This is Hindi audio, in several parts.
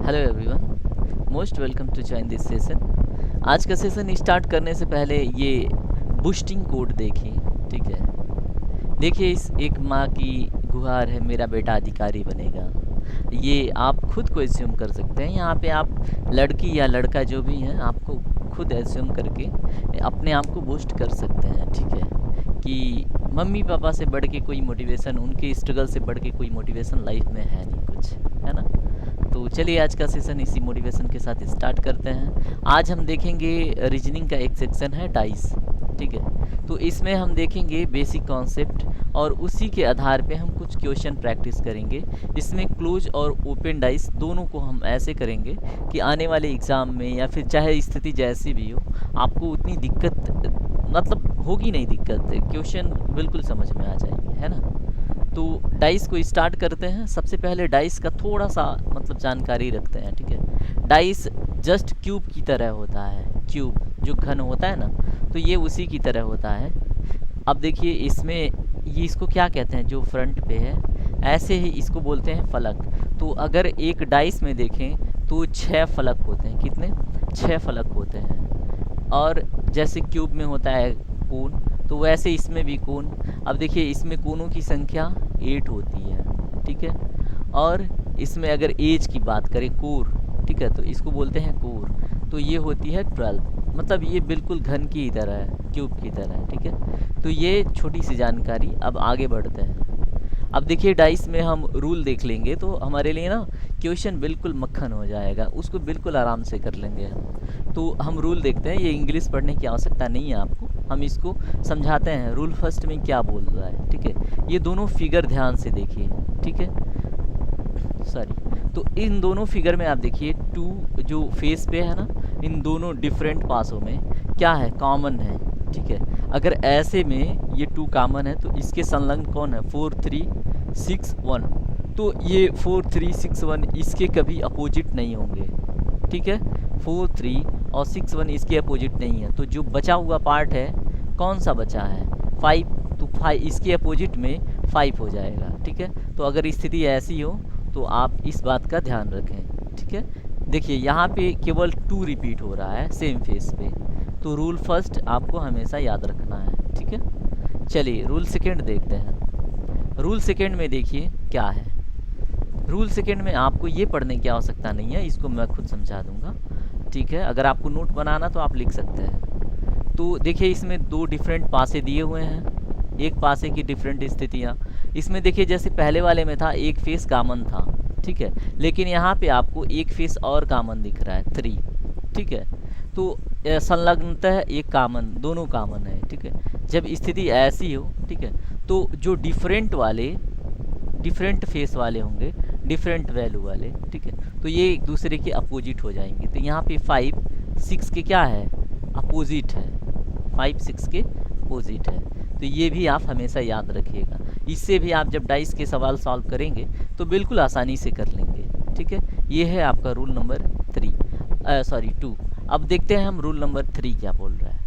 Hello everyone, most welcome to join this session. आज का सेशन स्टार्ट करने से पहले ये बूस्टिंग कोड देखिए। ठीक है, देखिए इस एक माँ की गुहार है, मेरा बेटा अधिकारी बनेगा। ये आप खुद को एज्यूम कर सकते हैं। यहाँ पे आप लड़की या लड़का जो भी है, आपको खुद एज्यूम करके अपने आप को बूस्ट कर सकते हैं। ठीक है, कि मम्मी पापा से बढ़ के कोई मोटिवेशन, उनके स्ट्रगल से बढ़ के कोई मोटिवेशन लाइफ में है नहीं कुछ, है ना। तो चलिए आज का सेशन इसी मोटिवेशन के साथ स्टार्ट करते हैं। आज हम देखेंगे रीजनिंग का एक सेक्शन है डाइस। ठीक है, तो इसमें हम देखेंगे बेसिक कॉन्सेप्ट और उसी के आधार पे हम कुछ क्वेश्चन प्रैक्टिस करेंगे। इसमें क्लोज और ओपन डाइस दोनों को हम ऐसे करेंगे कि आने वाले एग्ज़ाम में या फिर चाहे स्थिति जैसी भी हो, आपको उतनी दिक्कत मतलब होगी नहीं, दिक्कत क्वेश्चन बिल्कुल समझ में आ जाएंगे, है ना। तो डाइस को स्टार्ट करते हैं। सबसे पहले डाइस का थोड़ा सा मतलब जानकारी रखते हैं। ठीक है, डाइस जस्ट क्यूब की तरह होता है। क्यूब जो घन होता है ना, तो ये उसी की तरह होता है। अब देखिए इसमें ये इसको क्या कहते हैं, जो फ्रंट पे है ऐसे ही इसको बोलते हैं फलक। तो अगर एक डाइस में देखें तो 6 फलक होते हैं। कितने? 6 फलक होते हैं। और जैसे क्यूब में होता है कोन, तो वैसे इसमें भी कोन। अब देखिए इसमें कोनों की संख्या 8 होती है। ठीक है, और इसमें अगर एज की बात करें, कोर, ठीक है, तो इसको बोलते हैं कोर, तो ये होती है 12। मतलब ये बिल्कुल घन की तरह है, क्यूब की तरह है। ठीक है, तो ये छोटी सी जानकारी। अब आगे बढ़ते हैं। अब देखिए डाइस में हम रूल देख लेंगे तो हमारे लिए ना क्वेश्चन बिल्कुल मक्खन हो जाएगा, उसको बिल्कुल आराम से कर लेंगे हम। तो हम रूल देखते हैं। ये इंग्लिश पढ़ने की आवश्यकता नहीं है आपको, हम इसको समझाते हैं। रूल फर्स्ट में क्या बोल रहा है, ठीक है, ये दोनों फिगर ध्यान से देखिए। ठीक है, सॉरी, तो इन दोनों फिगर में आप देखिए 2 जो फेस पे है ना, इन दोनों डिफरेंट पासों में क्या है, कॉमन है। ठीक है, अगर ऐसे में ये 2 कॉमन है तो इसके संलग्न कौन है, 4 3 6 1। तो ये 4 3 6 1 इसके कभी अपोजिट नहीं होंगे। ठीक है, 4 3 और 6 1 इसके अपोजिट नहीं है। तो जो बचा हुआ पार्ट है कौन सा बचा है, 5, तो 5 इसके अपोजिट में 5 हो जाएगा। ठीक है, तो अगर स्थिति ऐसी हो तो आप इस बात का ध्यान रखें। ठीक है, देखिए यहाँ पे केवल 2 रिपीट हो रहा है सेम फेस पे, तो रूल फर्स्ट आपको हमेशा याद रखना है। ठीक है, चलिए रूल सेकंड देखते हैं। रूल सेकंड में देखिए क्या है। रूल सेकंड में आपको ये पढ़ने की आवश्यकता नहीं है, इसको मैं खुद समझा दूंगा। ठीक है, अगर आपको नोट बनाना तो आप लिख सकते हैं। तो देखिए इसमें 2 डिफरेंट पासे दिए हुए हैं, एक पासे की डिफरेंट स्थितियाँ। इसमें देखिए जैसे पहले वाले में था एक फेस कॉमन था, ठीक है, लेकिन यहाँ पे आपको एक फेस और कॉमन दिख रहा है 3। ठीक है, तो संलग्नतः एक कॉमन, दोनों कॉमन है। ठीक है, जब स्थिति ऐसी हो, ठीक है, तो जो डिफरेंट फेस वाले होंगे, डिफरेंट वैल्यू वाले, ठीक है, तो ये एक दूसरे के अपोजिट हो जाएंगे। तो यहाँ पे 5 6 के क्या है, अपोजिट है। 5 6 के अपोजिट है, तो ये भी आप हमेशा याद रखिएगा। इससे भी आप जब डाइस के सवाल सॉल्व करेंगे तो बिल्कुल आसानी से कर लेंगे। ठीक है, ये है आपका रूल नंबर 2। अब देखते हैं हम रूल नंबर 3 क्या बोल रहा है।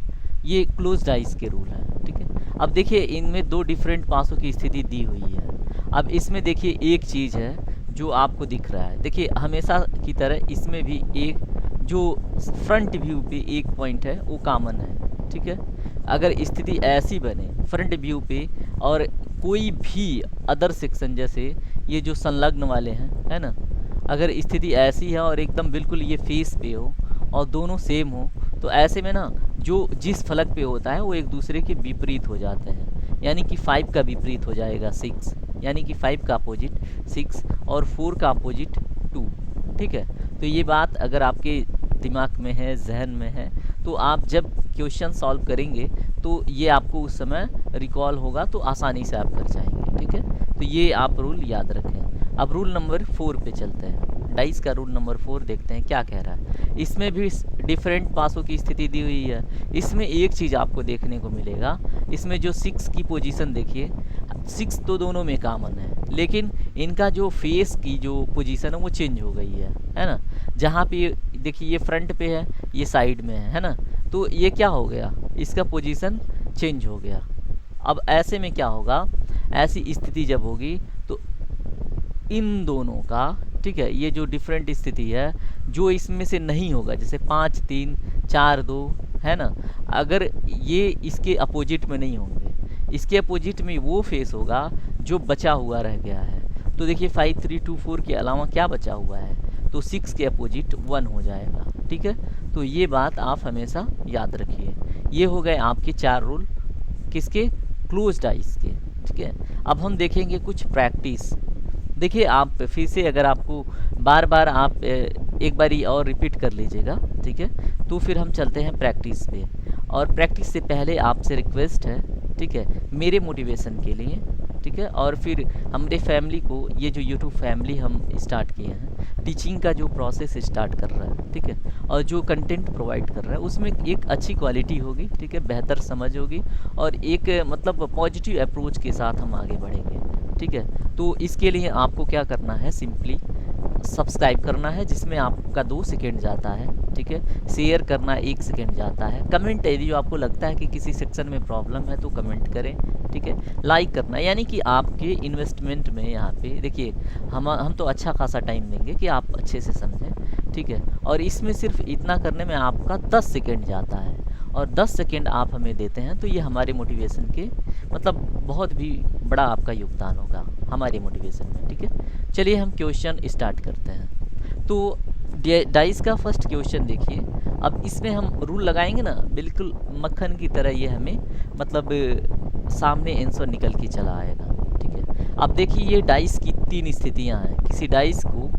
ये क्लोज डाइस के रूल हैं। ठीक है, अब देखिए इनमें 2 डिफरेंट पासों की स्थिति दी हुई है। अब इसमें देखिए एक चीज़ है जो आपको दिख रहा है। देखिए हमेशा की तरह इसमें भी एक जो फ्रंट व्यू पे एक पॉइंट है वो कॉमन है। ठीक है, अगर स्थिति ऐसी बने फ्रंट व्यू पे और कोई भी अदर सेक्शन जैसे ये जो संलग्न वाले हैं, है ना, अगर स्थिति ऐसी है और एकदम बिल्कुल ये फेस पे हो और दोनों सेम हो, तो ऐसे में ना जो जिस फलक पे होता है वो एक दूसरे के विपरीत हो जाते हैं। यानी कि 5 का विपरीत हो जाएगा 6, यानी कि 5 का अपोजिट 6 और 4 का अपोजिट 2। ठीक है, तो ये बात अगर आपके दिमाग में है, जहन में है, तो आप जब क्वेश्चन सॉल्व करेंगे तो ये आपको उस समय रिकॉल होगा, तो आसानी से आप कर जाएंगे। ठीक है, तो ये आप रूल याद रखें। अब रूल नंबर 4 पे चलते हैं। डाइस का रूल नंबर 4 देखते हैं क्या कह रहा है। इसमें भी डिफरेंट पासों की स्थिति दी हुई है। इसमें एक चीज़ आपको देखने को मिलेगा, इसमें जो 6 की पोजीशन देखिए, 6 तो दोनों में कॉमन है, लेकिन इनका जो फेस की जो पोजीशन है वो चेंज हो गई है ना। जहाँ पे देखिए ये फ्रंट पे है, ये साइड में है ना, तो ये क्या हो गया, इसका पोजीशन चेंज हो गया। अब ऐसे में क्या होगा, ऐसी स्थिति जब होगी तो इन दोनों का, ठीक है, ये जो डिफरेंट स्थिति है, जो इसमें से नहीं होगा, जैसे 5 3 4 2 है ना, अगर ये इसके अपोजिट में नहीं होंगे, इसके अपोजिट में वो फेस होगा जो बचा हुआ रह गया है। तो देखिए 5 3 2 4 के अलावा क्या बचा हुआ है, तो 6 के अपोजिट 1 हो जाएगा, ठीक है। तो ये बात आप हमेशा याद रखिए। ये हो गए आपके 4 रूल, किसके, क्लोज डाइस के, ठीक है। अब हम देखेंगे कुछ प्रैक्टिस। देखिए आप फिर से, अगर आपको बार बार आप एक बारी और रिपीट कर लीजिएगा, ठीक है। तो फिर हम चलते हैं प्रैक्टिस पे, और प्रैक्टिस से पहले आपसे रिक्वेस्ट है, ठीक है, मेरे मोटिवेशन के लिए, ठीक है, और फिर हमारे फैमिली को, ये जो यूट्यूब फैमिली हम स्टार्ट किए हैं, टीचिंग का जो प्रोसेस स्टार्ट कर रहा है, ठीक है, और जो कंटेंट प्रोवाइड कर रहा है उसमें एक अच्छी क्वालिटी होगी, ठीक है, बेहतर समझ होगी, और एक मतलब पॉजिटिव अप्रोच के साथ हम आगे बढ़ेंगे, ठीक है। तो इसके लिए आपको क्या करना है, सिंपली सब्सक्राइब करना है, जिसमें आपका 2 सेकेंड जाता है, ठीक है। शेयर करना 1 सेकेंड जाता है। कमेंट यदि जो आपको लगता है कि किसी सेक्शन में प्रॉब्लम है तो कमेंट करें, ठीक है। लाइक करना, यानी कि आपके इन्वेस्टमेंट में यहाँ पे देखिए हम तो अच्छा खासा टाइम देंगे कि आप अच्छे से समझें, ठीक है। और इसमें सिर्फ इतना करने में आपका 10 सेकेंड जाता है, और 10 सेकेंड आप हमें देते हैं, तो ये हमारे मोटिवेशन के मतलब बहुत भी बड़ा आपका योगदान होगा हमारे मोटिवेशन में, ठीक है। चलिए हम क्वेश्चन स्टार्ट करते हैं। तो डाइस का फर्स्ट क्वेश्चन देखिए। अब इसमें हम रूल लगाएंगे ना, बिल्कुल मक्खन की तरह ये हमें मतलब सामने आंसर निकल के चला आएगा, ठीक है। अब देखिए ये डाइस की 3 स्थितियां हैं, किसी डाइस को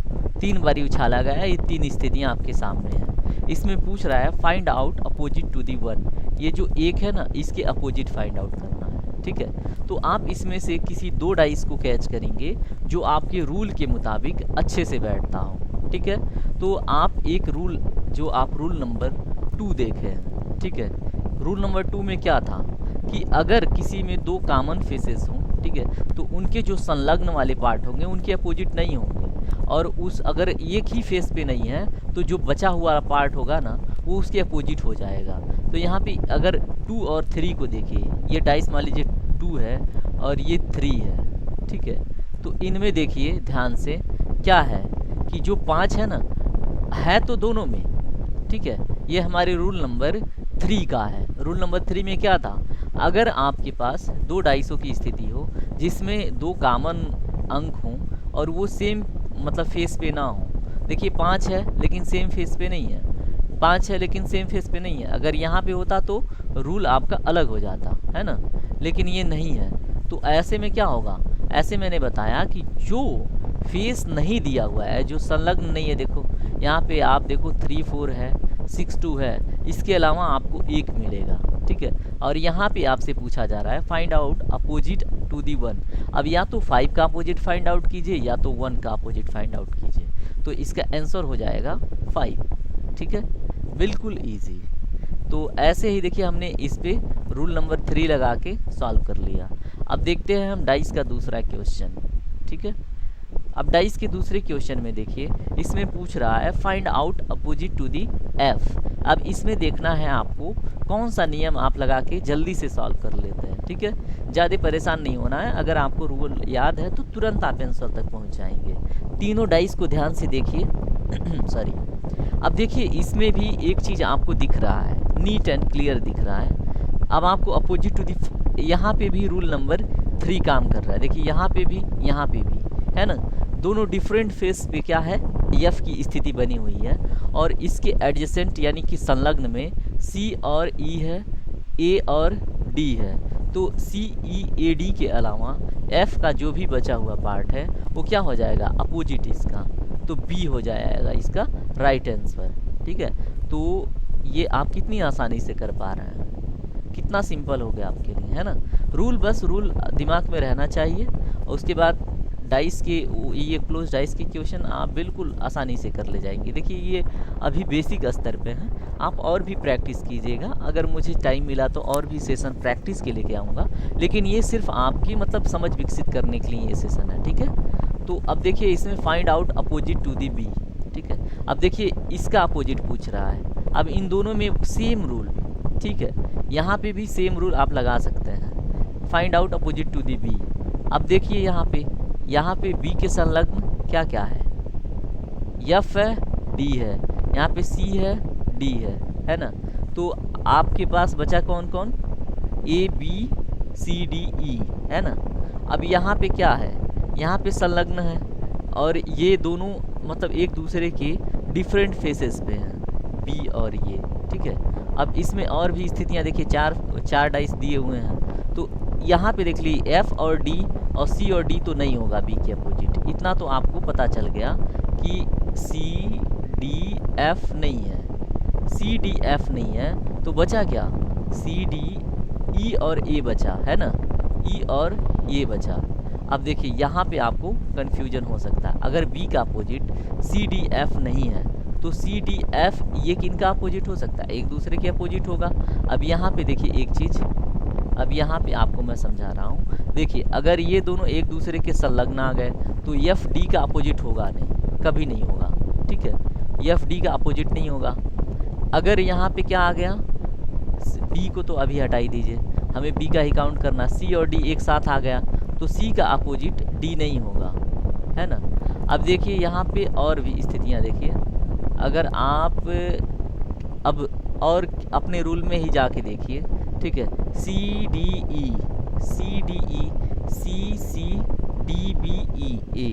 3 बारी उछाला गया है, ये 3 स्थितियां आपके सामने हैं। इसमें पूछ रहा है find out opposite to the 1, ये जो एक है ना, इसके अपोजिट फाइंड आउट करना है, ठीक है। तो आप इसमें से किसी 2 डाइस को कैच करेंगे जो आपके रूल के मुताबिक अच्छे से बैठता हो, ठीक है। तो आप एक रूल, जो आप रूल नंबर 2 देखे हैं, ठीक है। रूल नंबर 2 में क्या था कि अगर किसी में 2 कॉमन फेसेस हों, ठीक है, तो उनके जो संलग्न वाले पार्ट होंगे उनके अपोजिट नहीं होंगे, और उस अगर एक ही फेस पे नहीं है तो जो बचा हुआ पार्ट होगा ना वो उसके अपोजिट हो जाएगा। तो यहाँ पे अगर 2 और 3 को देखिए, ये डाइस मान लीजिए 2 है और ये 3 है, ठीक है। तो इनमें देखिए ध्यान से क्या है कि जो 5 है ना, है तो दोनों में, ठीक है। ये हमारे रूल नंबर 3 का है। रूल नंबर 3 में क्या था, अगर आपके पास 2 डाइसों की स्थिति हो जिसमें 2 कॉमन अंक हों और वो सेम मतलब फेस पे ना हो, देखिए 5 है लेकिन सेम फेस पे नहीं है, 5 है लेकिन सेम फेस पे नहीं है, अगर यहाँ पे होता तो रूल आपका अलग हो जाता है ना, लेकिन ये नहीं है। तो ऐसे में क्या होगा, ऐसे मैंने बताया कि जो फेस नहीं दिया हुआ है, जो संलग्न नहीं है, देखो यहाँ पे आप देखो 3 4 है, 6 2 है, इसके अलावा आपको 1 मिलेगा, ठीक है। और यहाँ पे आपसे पूछा जा रहा है find out opposite to the 1। अब या तो 5 का अपोजिट फाइंड आउट कीजिए या तो 1 का अपोजिट फाइंड आउट कीजिए, तो इसका आंसर हो जाएगा 5, ठीक है, बिल्कुल ईजी। तो ऐसे ही देखिए हमने इस पे रूल नंबर 3 लगा के सॉल्व कर लिया। अब देखते हैं हम डाइस का दूसरा क्वेश्चन, ठीक है। अब डाइस के दूसरे क्वेश्चन में देखिए, इसमें पूछ रहा है find out opposite to the F. अब इसमें देखना है आपको कौन सा नियम आप लगा के जल्दी से सॉल्व कर लेते हैं, ठीक है। ज़्यादा परेशान नहीं होना है, अगर आपको रूल याद है तो तुरंत आप आंसर तक पहुंच जाएंगे। तीनों डाइस को ध्यान से देखिए सॉरी। अब देखिए इसमें भी एक चीज़ आपको दिख रहा है, नीट एंड क्लियर दिख रहा है। अब आपको अपोजिट टू दी, यहाँ पे भी रूल नंबर 3 काम कर रहा है, देखिए यहाँ पे भी है ना, दोनों डिफरेंट फेस पे क्या है, एफ की स्थिति बनी हुई है, और इसके एडजेसेंट यानी कि संलग्न में सी और ई है, ए और डी है। तो सी ई ए डी के अलावा एफ का जो भी बचा हुआ पार्ट है वो क्या हो जाएगा, अपोजिट इसका, तो बी हो जाएगा इसका राइट आंसर, ठीक है। तो ये आप कितनी आसानी से कर पा रहे हैं, कितना सिंपल हो गया आपके लिए, है ना। रूल बस रूल दिमाग में रहना चाहिए, और उसके बाद डाइस के ये क्लोज डाइस के क्वेश्चन आप बिल्कुल आसानी से कर ले जाएंगे। देखिए ये अभी बेसिक स्तर पे हैं, आप और भी प्रैक्टिस कीजिएगा। अगर मुझे टाइम मिला तो और भी सेशन प्रैक्टिस के लेके आऊँगा, लेकिन ये सिर्फ आपकी मतलब समझ विकसित करने के लिए ये सेशन है, ठीक है। तो अब देखिए इसमें find out opposite to the B, ठीक है। अब देखिए इसका अपोजिट पूछ रहा है, अब इन दोनों में सेम रूल, ठीक है, यहाँ पे भी सेम रूल आप लगा सकते हैं, find out opposite to the B. अब देखिए यहाँ पे बी के संलग्न क्या क्या है, एफ है, डी है, यहाँ पे सी है, डी है ना। तो आपके पास बचा कौन कौन, ए बी सी डी ई, है ना। अब यहाँ पे क्या है, यहाँ पे संलग्न है और ये दोनों मतलब एक दूसरे के डिफरेंट फेसेस पे हैं, बी और ये, ठीक है। अब इसमें और भी स्थितियाँ देखिए, चार डाइस दिए हुए हैं, तो यहाँ पे देख लीजिए एफ और डी और सी और डी तो नहीं होगा बी के अपोजिट। इतना तो आपको पता चल गया कि सी डी एफ नहीं है, सी डी एफ नहीं है, तो बचा क्या, सी डी ई और ए बचा, है ना, ई और ए बचा। अब देखिए यहाँ पे आपको कन्फ्यूजन हो सकता है, अगर बी का अपोजिट सी डी एफ नहीं है तो सी डी एफ ये किनका अपोजिट हो सकता है, एक दूसरे के अपोजिट होगा। अब यहाँ पे देखिए एक चीज़, अब यहाँ पे आपको मैं समझा रहा हूँ, देखिए अगर ये दोनों एक दूसरे के संलग्न आ गए तो एफ डी का अपोजिट होगा नहीं, कभी नहीं होगा, ठीक है, एफ डी का अपोजिट नहीं होगा। अगर यहाँ पे क्या आ गया, बी को तो अभी हटा ही दीजिए, हमें बी का ही काउंट करना, सी और डी एक साथ आ गया तो सी का अपोजिट डी नहीं होगा, है ना। अब देखिए यहाँ पे और भी स्थितियाँ देखिए, अगर आप अब और अपने रूल में ही जाके देखिए, ठीक है, C D E, C D E, C C D B E A,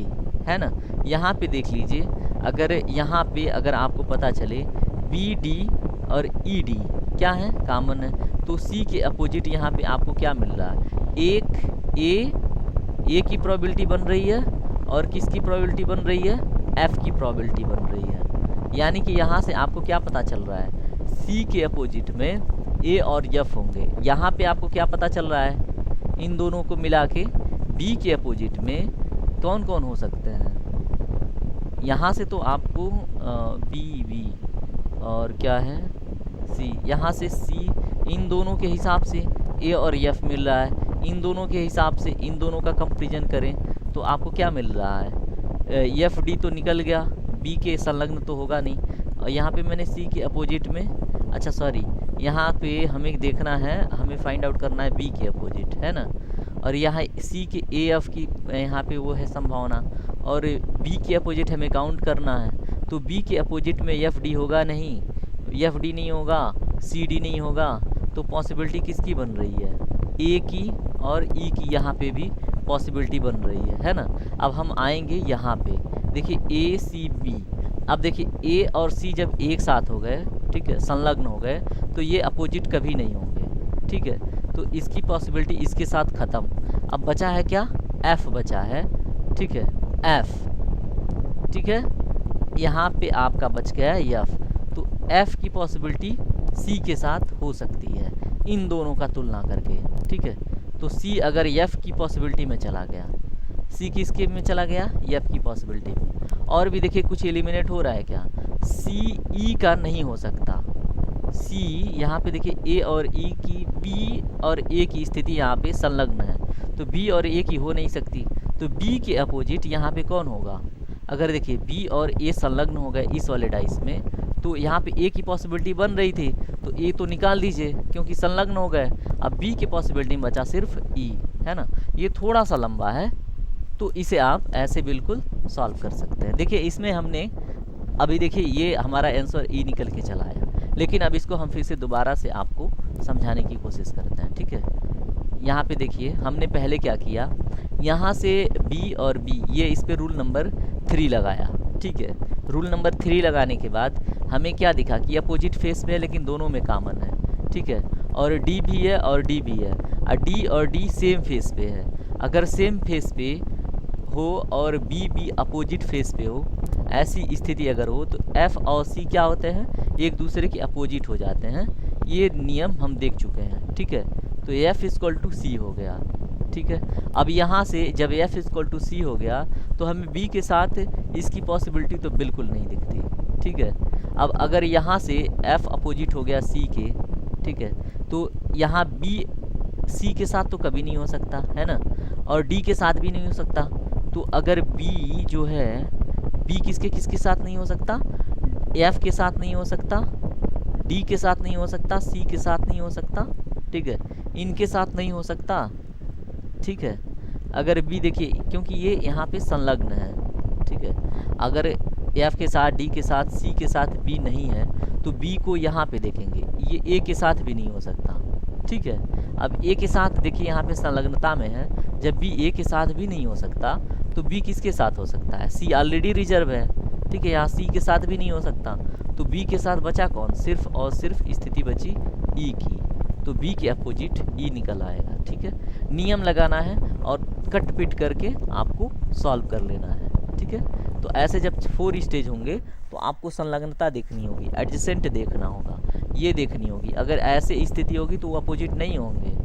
है ना। यहाँ पे देख लीजिए, अगर यहाँ पे अगर आपको पता चले बी डी और ई डी क्या है, कॉमन है, तो सी के अपोजिट यहाँ पे आपको क्या मिल रहा है, एक ए की प्रोबेबिलिटी बन रही है और किसकी प्रोबेबिलिटी बन रही है, एफ की प्रोबेबिलिटी बन रही है। यानी कि यहाँ से आपको क्या पता चल रहा है, सी के अपोजिट में ए और एफ होंगे। यहाँ पे आपको क्या पता चल रहा है, इन दोनों को मिला के बी के अपोजिट में कौन कौन हो सकते हैं। यहाँ से तो आपको बी बी और क्या है सी, यहाँ से सी, इन दोनों के हिसाब से ए और एफ मिल रहा है, इन दोनों के हिसाब से इन दोनों का कंपैरिजन करें तो आपको क्या मिल रहा है, एफ डी तो निकल गया, बी के संलग्न तो होगा नहीं, और यहाँ पे मैंने सी के अपोजिट में, अच्छा सॉरी, यहाँ पे हमें देखना है, हमें फाइंड आउट करना है बी के अपोजिट, है ना। और यहाँ सी के ए एफ की यहाँ पे वो है संभावना, और बी के अपोजिट हमें काउंट करना है, तो बी के अपोजिट में एफ डी होगा नहीं, एफ डी नहीं होगा, सी डी नहीं होगा, तो पॉसिबिलिटी किसकी बन रही है, ए की और ई की, यहाँ पे भी पॉसिबिलिटी बन रही है ना। अब हम आएंगे यहाँ पे, देखिए ए सी बी, अब देखिए ए और सी जब एक साथ हो गए, ठीक है, संलग्न हो गए, तो ये अपोजिट कभी नहीं होंगे, ठीक है, तो इसकी पॉसिबिलिटी इसके साथ ख़त्म। अब बचा है क्या, एफ बचा है, ठीक है, एफ, ठीक है, यहाँ पे आपका बच गया है एफ, तो एफ की पॉसिबिलिटी सी के साथ हो सकती है इन दोनों का तुलना करके, ठीक है। तो सी अगर एफ की पॉसिबिलिटी में चला गया, सी किसके में चला गया, एफ की पॉसिबिलिटी में। और भी देखिए कुछ एलिमिनेट हो रहा है क्या, सी ई का नहीं हो सकता, सी यहाँ पे देखिए ए और ई की, बी और ए की स्थिति यहाँ पे संलग्न है, तो बी और ए की हो नहीं सकती, तो बी के अपोजिट यहाँ पे कौन होगा। अगर देखिए बी और ए संलग्न हो गए इस वाले डाइस में, तो यहाँ पे ए की पॉसिबिलिटी बन रही थी, तो ए तो निकाल दीजिए क्योंकि संलग्न हो गए। अब बी की पॉसिबिलिटी में बचा सिर्फ ई, है ना। ये थोड़ा सा लंबा है, तो इसे आप ऐसे बिल्कुल सॉल्व कर सकते हैं। देखिए इसमें हमने अभी देखिए ये हमारा आंसर ई निकल के चला आया, लेकिन अब इसको हम फिर से दोबारा से आपको समझाने की कोशिश करते हैं, ठीक है। यहाँ पे देखिए हमने पहले क्या किया, यहाँ से बी और बी, ये इस पे रूल नंबर 3 लगाया, ठीक है। रूल नंबर 3 लगाने के बाद हमें क्या दिखा कि अपोजिट फेस में है लेकिन दोनों में कॉमन है, ठीक है, और डी भी है और डी भी है, और डी और डी सेम फेस पे है। अगर सेम फेस पे हो और बी भी अपोजिट फेस पे हो, ऐसी स्थिति अगर हो, तो एफ और सी क्या होते हैं, एक दूसरे के अपोजिट हो जाते हैं। ये नियम हम देख चुके हैं, ठीक है। तो एफ इक्वल टू सी हो गया, ठीक है। अब यहाँ से जब एफ इक्वल टू सी हो गया तो हमें बी के साथ इसकी पॉसिबिलिटी तो बिल्कुल नहीं दिखती, ठीक है। अब अगर यहाँ से एफ अपोजिट हो गया सी के, ठीक है, तो यहाँ बी सी के साथ तो कभी नहीं हो सकता, है ना, और डी के साथ भी नहीं हो सकता। तो अगर बी जो है, बी किसके साथ नहीं हो सकता, एफ के साथ नहीं हो सकता, डी के साथ नहीं हो सकता, सी के साथ नहीं हो सकता, ठीक है, इनके साथ नहीं हो सकता, ठीक है। अगर बी देखिए क्योंकि ये यहाँ पे संलग्न है, ठीक है, अगर एफ के साथ, डी के साथ, सी के साथ बी नहीं है तो बी को यहाँ पे देखेंगे, ये ए के साथ भी नहीं हो सकता, ठीक है। अब ए के साथ देखिए यहाँ पे संलग्नता में है, जब बी ए के साथ भी नहीं हो सकता तो बी किसके साथ हो सकता है, सी ऑलरेडी रिजर्व है, ठीक है। यहाँ सी के साथ भी नहीं हो सकता तो बी के साथ बचा कौन, सिर्फ और सिर्फ स्थिति बची ई की, तो बी के अपोजिट ई निकल आएगा, ठीक है। नियम लगाना है और कट पिट करके आपको सॉल्व कर लेना है, ठीक है। तो ऐसे जब 4 स्टेज होंगे तो आपको संलग्नता देखनी होगी, एडजेसेंट देखना होगा, ये देखनी होगी। अगर ऐसे स्थिति होगी तो वो अपोजिट नहीं होंगे,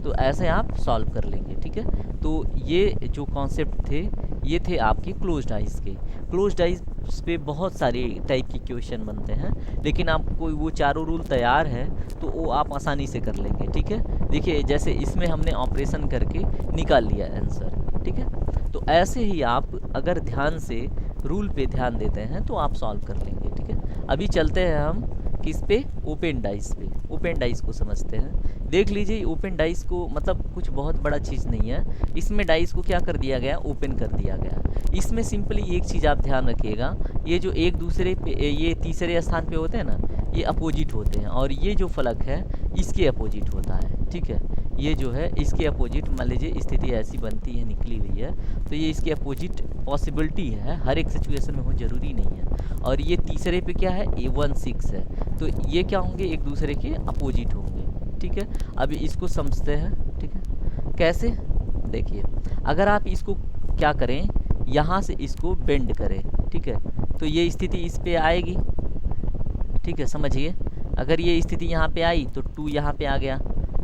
तो ऐसे आप सॉल्व कर लेंगे, ठीक है। तो ये जो कॉन्सेप्ट थे ये थे आपके क्लोज्ड आइज के। क्लोज्ड आइज पे बहुत सारे टाइप के क्वेश्चन बनते हैं, लेकिन आपको वो चारों रूल तैयार है तो वो आप आसानी से कर लेंगे, ठीक है। देखिए जैसे इसमें हमने ऑपरेशन करके निकाल लिया आंसर, ठीक है। तो ऐसे ही आप अगर ध्यान से रूल पे ध्यान देते हैं तो आप सॉल्व कर लेंगे, ठीक है। अभी चलते हैं हम किस पे, ओपन डाइस पे। ओपन डाइस को समझते हैं। देख लीजिए ओपन डाइस को मतलब कुछ बहुत बड़ा चीज़ नहीं है, इसमें डाइस को क्या कर दिया गया, ओपन कर दिया गया। इसमें सिंपली एक चीज़ आप ध्यान रखिएगा, ये जो एक दूसरे पे, ये तीसरे स्थान पे होते हैं ना, ये अपोजिट होते हैं, और ये जो फलक है इसके अपोजिट होता है, ठीक है। ये जो है इसके अपोजिट, मान लीजिए स्थिति ऐसी बनती है, निकली हुई है, तो ये इसके अपोजिट पॉसिबिलिटी है, हर एक सिचुएशन में हो, जरूरी नहीं है। और ये तीसरे पे क्या है, A16 है, तो ये क्या होंगे, एक दूसरे के अपोजिट होंगे, ठीक है। अभी इसको समझते हैं, ठीक है। कैसे, देखिए अगर आप इसको क्या करें, यहाँ से इसको बेंड करें, ठीक है, तो ये स्थिति इस पे आएगी, ठीक है, समझिए। अगर ये स्थिति यहाँ पे आई तो 2 यहाँ पे आ गया,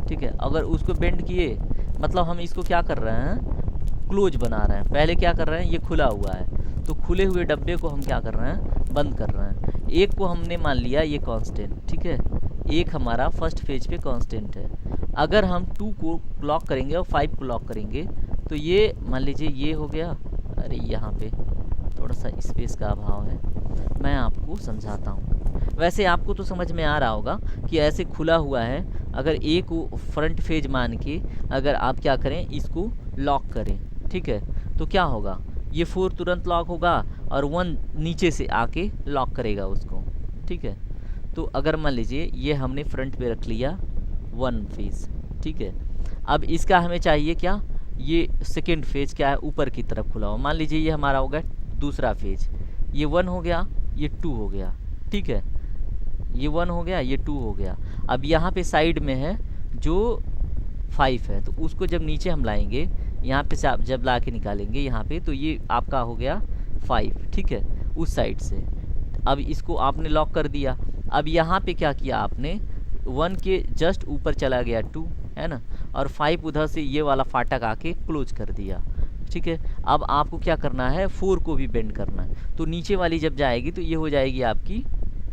ठीक है। अगर उसको बेंड किए, मतलब हम इसको क्या कर रहे हैं, क्लोज बना रहे हैं। पहले क्या कर रहे हैं, ये खुला हुआ है, तो खुले हुए डब्बे को हम क्या कर रहे हैं, बंद कर रहे हैं। एक को हमने मान लिया ये कांस्टेंट, ठीक है, एक हमारा फर्स्ट फेज पे कांस्टेंट है। अगर हम 2 को लॉक करेंगे और 5 को लॉक करेंगे तो ये मान लीजिए ये हो गया। अरे यहाँ पे थोड़ा सा स्पेस का अभाव है, मैं आपको समझाता हूँ। वैसे आपको तो समझ में आ रहा होगा कि ऐसे खुला हुआ है, अगर ए को फ्रंट फेज मान के अगर आप क्या करें, इसको लॉक करें, ठीक है, तो क्या होगा, ये 4 तुरंत लॉक होगा और 1 नीचे से आके लॉक करेगा उसको, ठीक है। तो अगर मान लीजिए ये हमने फ्रंट पे रख लिया 1 फेज, ठीक है। अब इसका हमें चाहिए क्या, ये सेकेंड फेज क्या है, ऊपर की तरफ खुला हो। मान लीजिए ये हमारा हो गया दूसरा फेज, ये 1 हो गया, ये 2 हो गया, ठीक है, ये 1 हो गया, ये 2 हो गया। अब यहाँ पे साइड में है जो 5 है, तो उसको जब नीचे हम लाएंगे, यहाँ पे से आप जब ला के निकालेंगे यहाँ पे, तो ये आपका हो गया 5, ठीक है, उस साइड से। अब इसको आपने लॉक कर दिया। अब यहाँ पे क्या किया आपने, 1 के जस्ट ऊपर चला गया 2, है ना, और 5 उधर से ये वाला फाटक आके क्लोज कर दिया, ठीक है। अब आपको क्या करना है, 4 को भी बेंड करना है। तो नीचे वाली जब जाएगी तो ये हो जाएगी आपकी,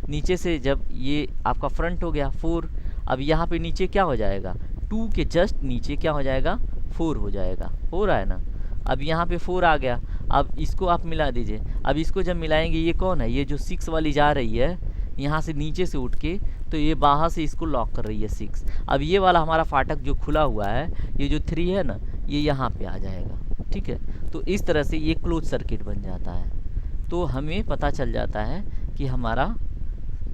नीचे से जब ये आपका फ्रंट हो गया 4, अब यहाँ पे नीचे क्या हो जाएगा, 2 के जस्ट नीचे क्या हो जाएगा, 4 हो जाएगा, हो रहा है ना। अब यहाँ पे 4 आ गया, अब इसको आप मिला दीजिए। अब इसको जब मिलाएंगे, ये कौन है, ये जो 6 वाली जा रही है यहाँ से नीचे से उठ के, तो ये बाहर से इसको लॉक कर रही है 6। अब ये वाला हमारा फाटक जो खुला हुआ है, ये जो 3 है ना, ये यहाँ पे आ जाएगा, ठीक है। तो इस तरह से ये क्लोज सर्किट बन जाता है, तो हमें पता चल जाता है कि हमारा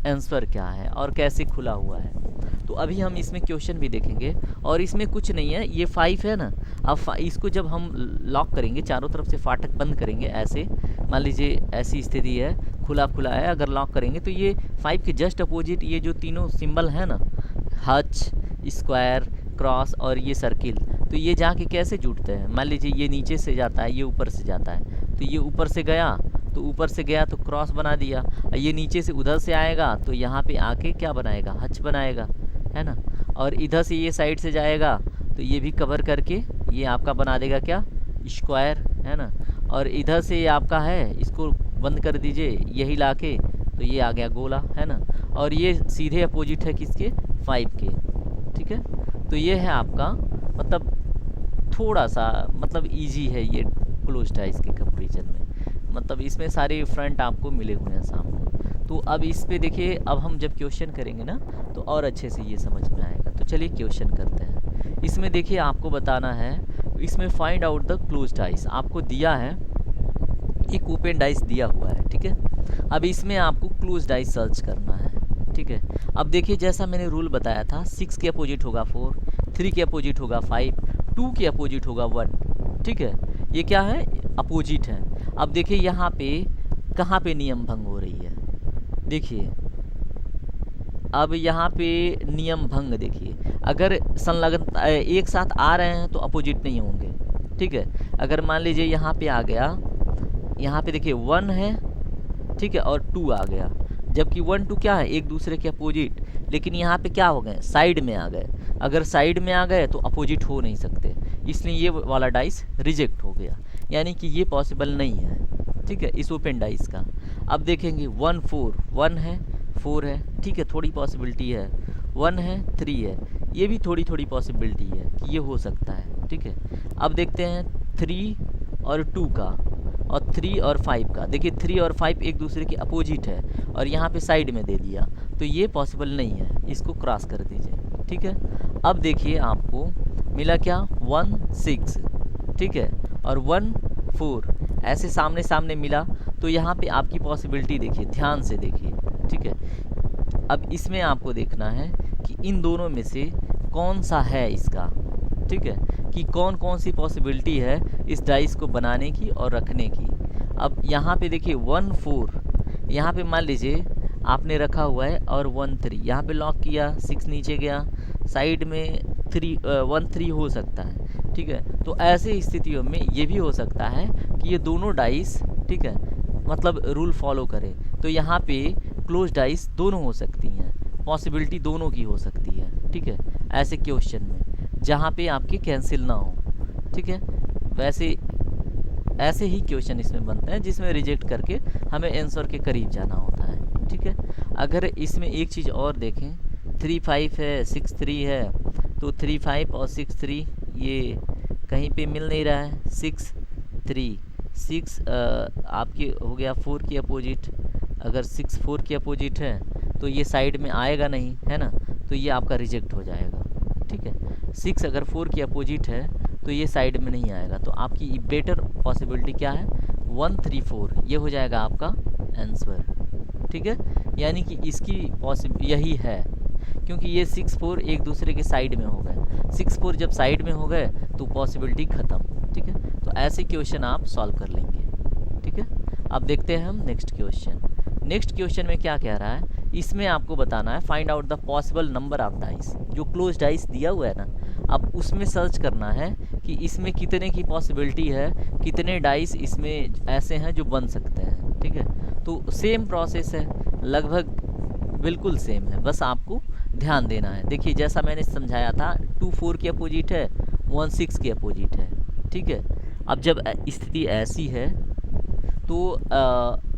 आंसर क्या है और कैसे खुला हुआ है। तो अभी हम इसमें क्वेश्चन भी देखेंगे, और इसमें कुछ नहीं है, ये 5 है ना। अब इसको जब हम लॉक करेंगे, चारों तरफ से फाटक बंद करेंगे, ऐसे मान लीजिए ऐसी स्थिति है, खुला खुला है, अगर लॉक करेंगे तो ये 5 के जस्ट अपोजिट ये जो तीनों सिंबल है ना, हच, स्क्वायर, क्रॉस और ये सर्किल, तो ये जाके कैसे जुड़ते हैं, मान लीजिए ये नीचे से जाता है, ये ऊपर से जाता है, तो ये ऊपर से गया, तो ऊपर से गया तो क्रॉस बना दिया, ये नीचे से उधर से आएगा तो यहाँ पे आके क्या बनाएगा, हच बनाएगा, है ना। और इधर से ये साइड से जाएगा तो ये भी कवर करके ये आपका बना देगा क्या, स्क्वायर, है ना। और इधर से ये आपका है, इसको बंद कर दीजिए, यही लाके तो ये आ गया गोला, है ना। और ये सीधे अपोजिट है किसके, 5 के, ठीक है। तो ये है आपका मतलब थोड़ा सा मतलब इजी है ये क्लोज्ड है इसके कंपेरिजन में, मतलब इसमें सारे फ्रंट आपको मिले हुए हैं सामने। तो अब इस पे देखिए, अब हम जब क्वेश्चन करेंगे ना तो और अच्छे से ये समझ में आएगा। तो चलिए क्वेश्चन करते हैं। इसमें देखिए आपको बताना है, इसमें find out the closed ice आपको दिया है एक ओपन डाइस दिया हुआ है, ठीक है। अब इसमें आपको क्लोज डाइस सर्च करना है, ठीक है। अब देखिए जैसा मैंने रूल बताया था, 6 के अपोजिट होगा 4, 3 के अपोजिट होगा 5, 2 के अपोजिट होगा 1, ठीक है। ये क्या है, अपोजिट है। अब देखिए यहाँ पे कहाँ पे नियम भंग हो रही है, देखिए अब यहाँ पे नियम भंग देखिए, अगर संलग्न एक साथ आ रहे हैं तो अपोजिट नहीं होंगे, ठीक है। अगर मान लीजिए यहाँ पे आ गया, यहाँ पे देखिए 1 है, ठीक है, और 2 आ गया, जबकि 1 2 क्या है, एक दूसरे के अपोजिट, लेकिन यहाँ पे क्या हो गए, साइड में आ गए। अगर साइड में आ गए तो अपोजिट हो नहीं सकते, इसलिए ये वाला डाइस रिजेक्ट हो गया, यानी कि ये पॉसिबल नहीं है, ठीक है, इस ओपन डाइस का। अब देखेंगे 1 4, 1 है 4 है, ठीक है, थोड़ी पॉसिबिलिटी है, 1 है 3 है, ये भी थोड़ी थोड़ी पॉसिबिलिटी है कि ये हो सकता है, ठीक है। अब देखते हैं 3 और 2 का, और 3 और 5 का। देखिए 3 और 5 एक दूसरे के अपोजिट है और यहाँ पे साइड में दे दिया, तो ये पॉसिबल नहीं है, इसको क्रॉस कर दीजिए, ठीक है। अब देखिए आपको मिला क्या, 1 6, ठीक है, और 1 4, ऐसे सामने सामने मिला, तो यहाँ पे आपकी पॉसिबिलिटी देखिए, ध्यान से देखिए, ठीक है। अब इसमें आपको देखना है कि इन दोनों में से कौन सा है इसका, ठीक है, कि कौन कौन सी पॉसिबिलिटी है इस डाइस को बनाने की और रखने की। अब यहाँ पे देखिए 1 4, यहाँ पे मान लीजिए आपने रखा हुआ है, और 1 3 यहाँ पे लॉक किया, 6 नीचे गया, साइड में 1 3 हो सकता है, ठीक है। तो ऐसे स्थितियों में ये भी हो सकता है कि ये दोनों डाइस, ठीक है, मतलब रूल फॉलो करें, तो यहाँ पे क्लोज डाइस दोनों हो सकती हैं, पॉसिबिलिटी दोनों की हो सकती है, ठीक है, ऐसे क्वेश्चन में जहाँ पे आपके कैंसिल ना हो, ठीक है। वैसे ऐसे ही क्वेश्चन इसमें बनते हैं जिसमें रिजेक्ट करके हमें आंसर के करीब जाना होता है, ठीक है। अगर इसमें एक चीज़ और देखें, 3 5 है, 6 3 है, तो 3 5 और 6 3 ये कहीं पे मिल नहीं रहा है। 6 3 6 आपके हो गया 4 के अपोजिट, अगर 6 4 के अपोजिट है तो ये साइड में आएगा नहीं, है ना, तो ये आपका रिजेक्ट हो जाएगा, ठीक है। 6 अगर 4 के अपोजिट है तो ये साइड में नहीं आएगा, तो आपकी बेटर पॉसिबिलिटी क्या है, 1 3 4, ये हो जाएगा आपका आंसर, ठीक है। यानी कि इसकी यही है, क्योंकि ये 6 4 एक दूसरे के साइड में हो गए, 6 4 जब साइड में हो गए तो पॉसिबिलिटी ख़त्म, ठीक है। तो ऐसे क्वेश्चन आप सॉल्व कर लेंगे, ठीक है। अब देखते हैं हम नेक्स्ट क्वेश्चन। नेक्स्ट क्वेश्चन में क्या कह रहा है, इसमें आपको बताना है find out the possible number of dice, जो क्लोज डाइस दिया हुआ है ना, अब उसमें सर्च करना है कि इसमें कितने की पॉसिबिलिटी है, कितने डाइस इसमें ऐसे हैं जो बन सकते हैं, ठीक है। तो सेम प्रोसेस है, लगभग बिल्कुल सेम है, बस आपको ध्यान देना है। देखिए जैसा मैंने समझाया था, 2 4 के अपोजिट है, 1 6 के अपोजिट है, ठीक है। अब जब स्थिति ऐसी है तो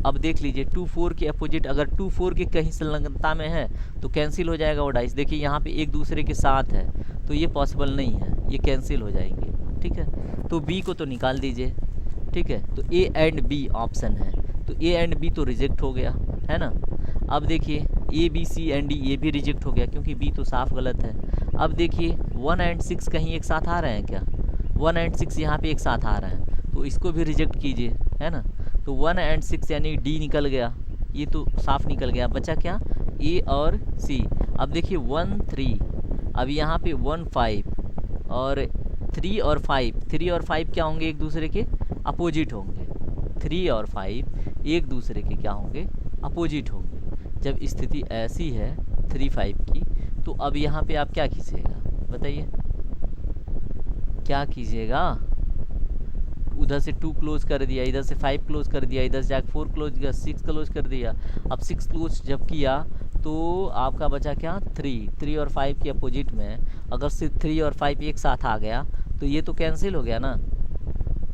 अब देख लीजिए 2 4 के अपोजिट, अगर 2 4 के कहीं संलग्नता में है तो कैंसिल हो जाएगा वो डाइस। देखिए यहाँ पे एक दूसरे के साथ है तो ये पॉसिबल नहीं है, ये कैंसिल हो जाएंगे, ठीक है। तो बी को तो निकाल दीजिए, ठीक है। तो ए एंड बी ऑप्शन है, तो ए एंड बी तो रिजेक्ट हो गया, है ना। अब देखिए A B C and D, ये भी रिजेक्ट हो गया क्योंकि बी तो साफ गलत है। अब देखिए 1 एंड 6 कहीं एक साथ आ रहे हैं क्या, 1 एंड 6 यहाँ पे एक साथ आ रहे हैं, तो इसको भी रिजेक्ट कीजिए, है ना। तो 1 एंड 6 यानी डी निकल गया, ये तो साफ निकल गया, बचा क्या, ए और सी। अब देखिए 1 3, अब यहाँ पे 1 5 और 3 और 5, 3 और 5 क्या होंगे, एक दूसरे के अपोजिट होंगे, 3 और 5 एक दूसरे के क्या होंगे, अपोजिट होंगे। जब स्थिति ऐसी है 3 5 की, तो अब यहाँ पे आप क्या कीजिएगा, बताइए क्या कीजिएगा। उधर से 2 क्लोज कर दिया, इधर से 5 क्लोज कर दिया, इधर से जाकर 4 क्लोज किया, 6 क्लोज कर दिया। अब 6 क्लोज जब किया तो आपका बचा क्या, 3 और 5 के अपोजिट में, अगर सिर्फ 3 और 5 एक साथ आ गया तो ये तो कैंसिल हो गया ना,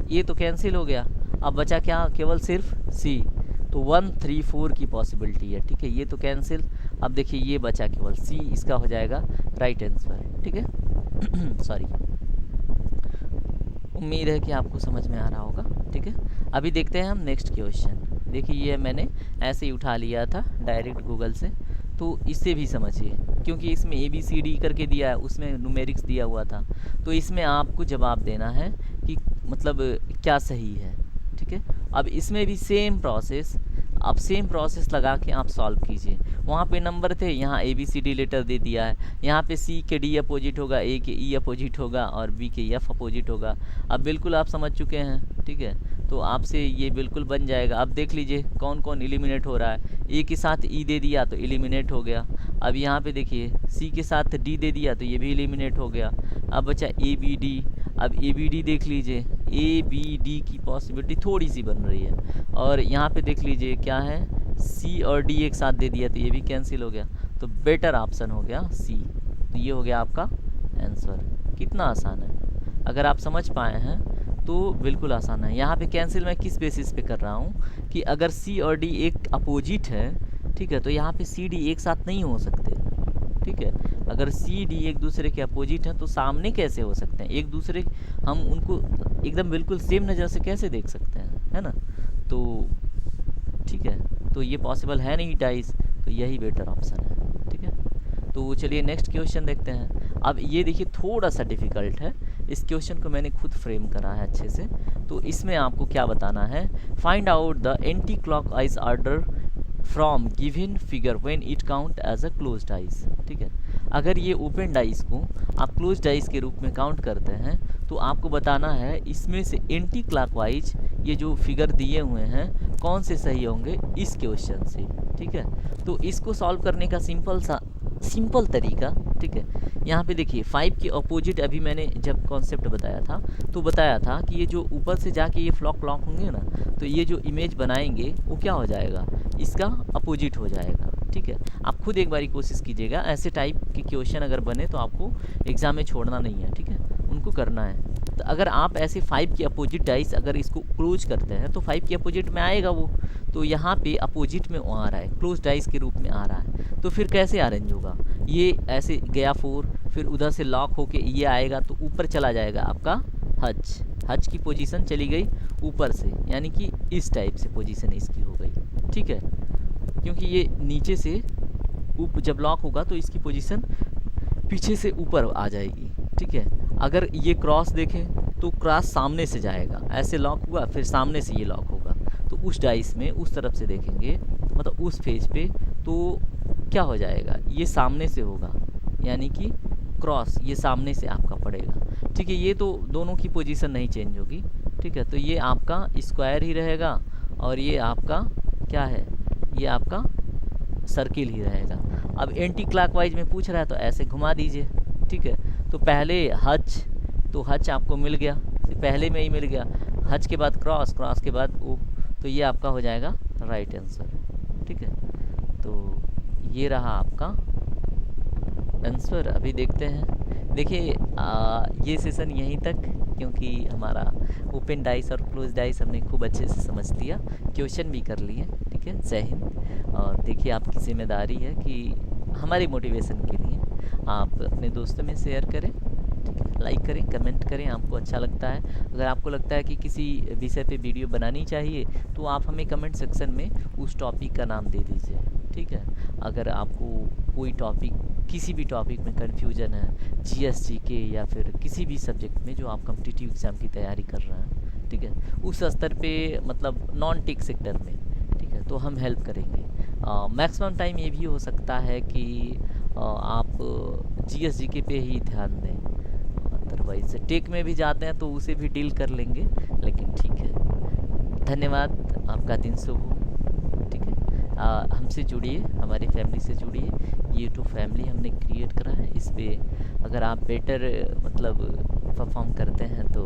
ये तो कैंसिल हो गया। अब बचा क्या, केवल सिर्फ सी, तो 1 3 4 की पॉसिबिलिटी है, ठीक है, ये तो कैंसिल। अब देखिए ये बचा केवल सी, इसका हो जाएगा राइट आंसर, ठीक है। सॉरी, उम्मीद है कि आपको समझ में आ रहा होगा, ठीक है। अभी देखते हैं हम नेक्स्ट क्वेश्चन। देखिए ये मैंने ऐसे ही उठा लिया था डायरेक्ट गूगल से, तो इससे भी समझिए, क्योंकि इसमें ABCD करके दिया है, उसमें न्यूमेरिक्स दिया हुआ था, तो इसमें आपको जवाब देना है कि मतलब क्या सही है, ठीक है। अब इसमें भी सेम प्रोसेस, अब सेम प्रोसेस लगा के आप सॉल्व कीजिए। वहाँ पे नंबर थे, यहाँ A B C D letter दे दिया है, यहाँ पे सी के डी अपोजिट होगा, ए के ई अपोजिट होगा और बी के एफ अपोजिट होगा। अब बिल्कुल आप समझ चुके हैं, ठीक है। तो आपसे ये बिल्कुल बन जाएगा। अब देख लीजिए कौन कौन एलिमिनेट हो रहा है। ए के साथ ई दे दिया तो एलिमिनेट हो गया। अब यहाँ पे देखिए सी के साथ डी दे दिया तो ये भी एलिमिनेट हो गया। अब बचा ए बी डी। अब ए बी डी देख लीजिए, ए बी डी की पॉसिबिलिटी थोड़ी सी बन रही है। और यहाँ पे देख लीजिए क्या है, सी और डी एक साथ दे दिया तो ये भी कैंसिल हो गया। तो बेटर ऑप्शन हो गया सी। तो ये हो गया आपका आंसर। कितना आसान है, अगर आप समझ पाए हैं तो बिल्कुल आसान है। यहाँ पे कैंसिल मैं किस बेसिस पे कर रहा हूँ कि अगर सी और डी एक अपोजिट है, ठीक है, तो यहाँ पे सी डी एक साथ नहीं हो सकते, ठीक है। अगर सी डी एक दूसरे के अपोजिट हैं तो सामने कैसे हो सकते हैं, एक दूसरे हम उनको एकदम बिल्कुल सेम नज़र से कैसे देख सकते हैं, है ना। तो ठीक है, तो ये पॉसिबल है नहीं डाइस, तो यही बेटर ऑप्शन है, ठीक है। तो चलिए नेक्स्ट क्वेश्चन देखते हैं। अब ये देखिए थोड़ा सा डिफ़िकल्ट है, इस क्वेश्चन को मैंने खुद फ्रेम करा है अच्छे से। तो इसमें आपको क्या बताना है, find out the anti clockwise order from given figure when it count as a close dice, ठीक है। अगर ये ओपन डाइस को आप क्लोज डाइस के रूप में काउंट करते हैं तो आपको बताना है इसमें से एंटी क्लॉकवाइज ये जो फिगर दिए हुए हैं कौन से सही होंगे इस क्वेश्चन से, ठीक है। तो इसको सॉल्व करने का सिंपल तरीका, ठीक है। यहाँ पे देखिए 5 के अपोजिट अभी मैंने जब कॉन्सेप्ट बताया था तो बताया था कि ये जो ऊपर से जाके ये फ्लॉक होंगे ना, तो ये जो इमेज बनाएंगे वो क्या हो जाएगा, इसका अपोजिट हो जाएगा, ठीक है। आप खुद एक बारी कोशिश कीजिएगा, ऐसे टाइप के क्वेश्चन अगर बने तो आपको एग्ज़ाम में छोड़ना नहीं है, ठीक है, उनको करना है। तो अगर आप ऐसे 5 के अपोजिट डाइस अगर इसको क्लोज करते हैं तो 5 के अपोजिट में आएगा वो, तो यहाँ पे अपोजिट में आ रहा है, क्लोज डाइस के रूप में आ रहा है, तो फिर कैसे अरेंज होगा, ये ऐसे गया 4, फिर उधर से लॉक होके ये आएगा तो ऊपर चला जाएगा आपका हच की पोजीशन चली गई ऊपर से, यानी कि इस टाइप से पोजीशन इसकी हो गई, ठीक है। क्योंकि ये नीचे से जब लॉक होगा तो इसकी पोजीशन पीछे से ऊपर आ जाएगी, ठीक है। अगर ये क्रॉस देखें तो क्रॉस सामने से जाएगा, ऐसे लॉक हुआ फिर सामने से ये लॉक होगा, तो उस डाइस में उस तरफ से देखेंगे मतलब उस फेज पे तो क्या हो जाएगा, ये सामने से होगा, यानी कि क्रॉस ये सामने से आपका पड़ेगा, ठीक है। ये तो दोनों की पोजीशन नहीं चेंज होगी, ठीक है। तो ये आपका स्क्वायर ही रहेगा और ये आपका क्या है, ये आपका सर्किल ही रहेगा। अब एंटी क्लॉकवाइज में पूछ रहा है तो ऐसे घुमा दीजिए, ठीक है। तो पहले हच, तो हच आपको मिल गया, पहले में ही मिल गया, हच के बाद क्रॉस के बाद ओ, तो ये आपका हो जाएगा राइट आंसर, ठीक है। तो ये रहा आपका आंसर। अभी देखते हैं, देखिए ये सेशन यहीं तक, क्योंकि हमारा ओपन डाइस और क्लोज डाइस हमने खूब अच्छे से समझ लिया, क्वेश्चन भी कर लिए, ठीक है। जय हिंद। और देखिए आपकी जिम्मेदारी है कि हमारी मोटिवेशन के लिए आप अपने दोस्तों में शेयर करें, ठीक है, लाइक करें, कमेंट करें, आपको अच्छा लगता है। अगर आपको लगता है कि किसी विषय पे वीडियो बनानी चाहिए तो आप हमें कमेंट सेक्शन में उस टॉपिक का नाम दे दीजिए, ठीक है। अगर आपको कोई टॉपिक, किसी भी टॉपिक में कन्फ्यूजन है, जीएस जीके या फिर किसी भी सब्जेक्ट में जो आप कॉम्पिटिटिव एग्ज़ाम की तैयारी कर रहे हैं, ठीक है, उस स्तर पे मतलब नॉन टेक सेक्टर में, ठीक है, तो हम हेल्प करेंगे। मैक्सिमम टाइम ये भी हो सकता है कि आप जीएस जीके पे ही ध्यान दें, अदरवाइज टेक में भी जाते हैं तो उसे भी डील कर लेंगे, लेकिन ठीक है। धन्यवाद, आपका दिन शुभ हो, ठीक है। हमसे जुड़िए, हमारी फैमिली से जुड़िए। ये तो फैमिली हमने क्रिएट करा है, इस पर अगर आप बेटर मतलब परफॉर्म करते हैं तो